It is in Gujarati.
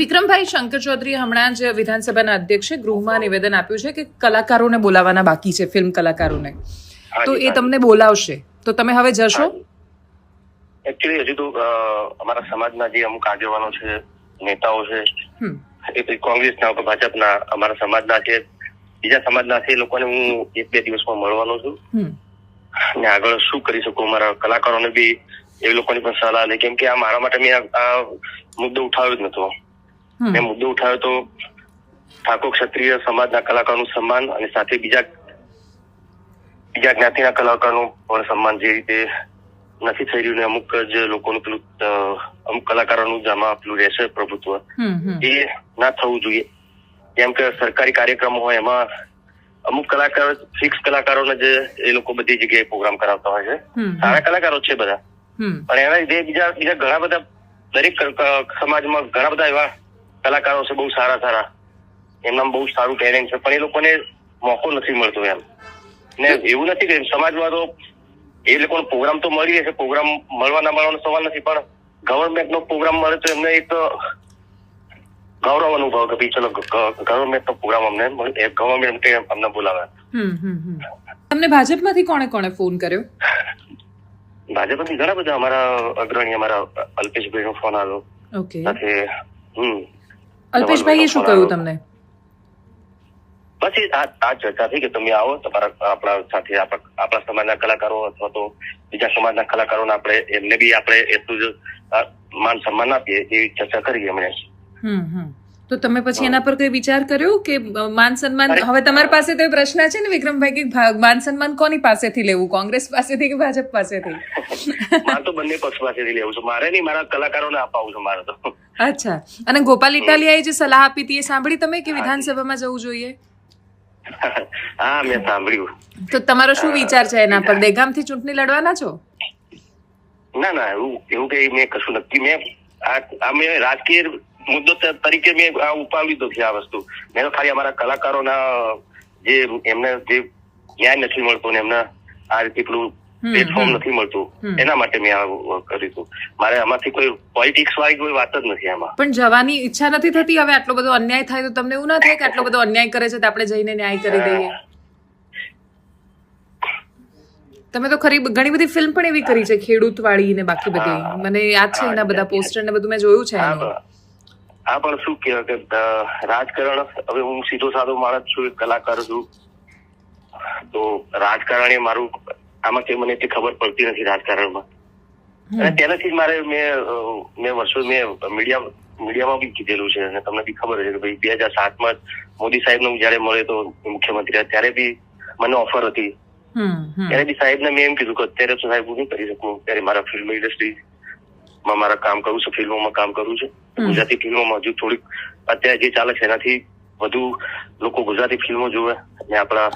વિક્રમભાઈ, શંકર ચૌધરીએ હમણાં જ વિધાનસભાના અધ્યક્ષે ગૃહમાં નિવેદન આપ્યું છે કે કલાકારોને બોલાવવાના બાકી છે, ફિલ્મ કલાકારોને, તો એ તમને બોલાવશે, તો તમે હવે જશો? એકચ્યુઅલી હજુ તો અમારા સમાજના જે અમુક આગેવાનો છે, નેતાઓ છે, એ કોંગ્રેસના કે ભાજપના, અમારા સમાજના છે, બીજા સમાજના છે, એ લોકોને હું 1-2 દિવસમાં મળવાનો છું અને આગળ શું કરી શકું મારા કલાકારોને બી એ લોકોની પણ સલાહ લે, કેમ કે આ મારા માટે મેં આ મુદ્દો ઉઠાવ્યો જ નતો. મેં મુદ્દો ઉઠાવ્યો તો ઠાકોર ક્ષત્રિય સમાજના કલાકારોનું સન્માન અને સાથે બીજા જ્ઞાતિના કલાકારોનું પણ સન્માન જે રીતે નથી થઈ રહ્યું ને અમુક જ લોકોનું પેલું અમુક કલાકારોનું જામાં પેલું રહેશે પ્રભુત્વ, એ ના થવું જોઈએ. કેમ કે સરકારી કાર્યક્રમો હોય એમાં અમુક કલાકારો ફિક્સ કલાકારોને જ એ લોકો બધી જગ્યાએ પ્રોગ્રામ કરાવતા હોય છે. સારા કલાકારો છે બધા, પણ એના લીધે બીજા ઘણા બધા દરેક સમાજમાં ઘણા બધા એવા કલાકારો છે બહુ સારા, એમના બહુ સારું ટેલેન્ટ છે, પણ એ લોકોને મોકો નથી મળતો એમ. ને એવું નથી કે સમાજમાં તો એ લોકોનો પ્રોગ્રામ તો મળી રહેશે, પ્રોગ્રામ મળવા ના મળવાનો સવાલ નથી, પણ ગવર્મેન્ટનો પ્રોગ્રામ મળે તો એમને એક ગૌરવ અનુભવ કે ભાઈ ચલો ગવર્મેન્ટનો પ્રોગ્રામ અમને મળે, ગવર્મેન્ટ અમને બોલાવે. તમને ભાજપમાંથી કોણે ફોન કર્યો? ભાજપમાંથી ઘણા બધા અમારા અગ્રણી, અમારા અલ્પેશભાઈનો ફોન આવ્યો. ઓકે. સાથે અલ્પેશભાઈએ શું કહ્યું તમને? પછી આ ચર્ચા થઈ કે તમે આવો, તમારા આપણા સાથે આપણા સમાજના કલાકારો અથવા તો બીજા સમાજના કલાકારોને આપણે એમને બી આપણે એટલું જ માન સન્માન આપીએ એવી ચર્ચા કરી એમણે. તો તમે પછી એના પર કઈ વિચાર કર્યો કે માન સન્માન? હવે તમારી પાસે તો પ્રશ્ન છે ને વિક્રમભાઈ કે માન સન્માન કોની પાસેથી લેવું, કોંગ્રેસ પાસેથી કે ભાજપ પાસેથી? મારે તો બંને પક્ષ પાસેથી લેવું છે, મારે નહીં, મારા કલાકારોને અપાવું છે મારે તો. અચ્છા. અને ગોપાલ ઇટાલિયાએ જે સલાહ આપી હતી એ સાંભળી તમે કે વિધાનસભામાં જવું જોઈએ? હા, મેં સાંભળ્યું. તો તમારો શું વિચાર છે એના પર? દેગામથી ચૂંટણી લડવાના છો? ના, એવું કઈ મેં કશું નક્કી. મેં રાજકીય મુદ્દો તરીકે મેં ઉપાડી લીધો છે આ વસ્તુ. મેં તો ખાલી અમારા કલાકારોના જે એમને જે ન્યાય નથી મળતો ને એમને આ રીતે પેલું પ્લેટફોર્મ નથી મળતું એના માટે મેં આ કર્યું. મારે આમાંથી કોઈ પોલિટિક્સ વાળી કોઈ વાત જ નથી આમાં. પણ જવાની ઈચ્છા નથી થતી? હવે આટલો બધો અન્યાય થાય તો તમને એવું ના થાય કે આટલો બધો અન્યાય કરે છે તો આપણે જઈને ન્યાય કરી દઈએ? તમે તો ઘણી બધી ફિલ્મ પણ એવી કરી છે, ખેડૂત વાળી ને બાકી બધી, મને યાદ છે એના બધા પોસ્ટર ને બધું મેં જોયું છે. હા, પણ શું કહેવાય કે રાજકારણ, હવે હું સીધો સાધો માણસ છું, એક કલાકાર છું, તો રાજકારણ એ મારું આમાંથી મને એટલી ખબર પડતી નથી રાજકારણમાં. અને તેનાથી જ મારે મેં વર્ષો મેં મીડિયામાં બી કીધેલું છે અને તમને બી ખબર છે કે ભાઈ 2007માં મોદી સાહેબને જયારે મળે તો મુખ્યમંત્રી ત્યારે બી મને ઓફર હતી. ત્યારે બી સાહેબને મેં એમ કીધું કે અત્યારે તો સાહેબ હું નહીં કરી શકું, ત્યારે મારા ફિલ્મ ઇન્ડસ્ટ્રીમાં મારા કામ કરવું છે, ફિલ્મોમાં કામ કરવું છે. ગુજરાતી ફિલ્મોમાં હજુ થોડીક અત્યારે જે ચાલે છે એનાથી વધુ લોકો ગુજરાતી ફિલ્મો જોવે અને આપણા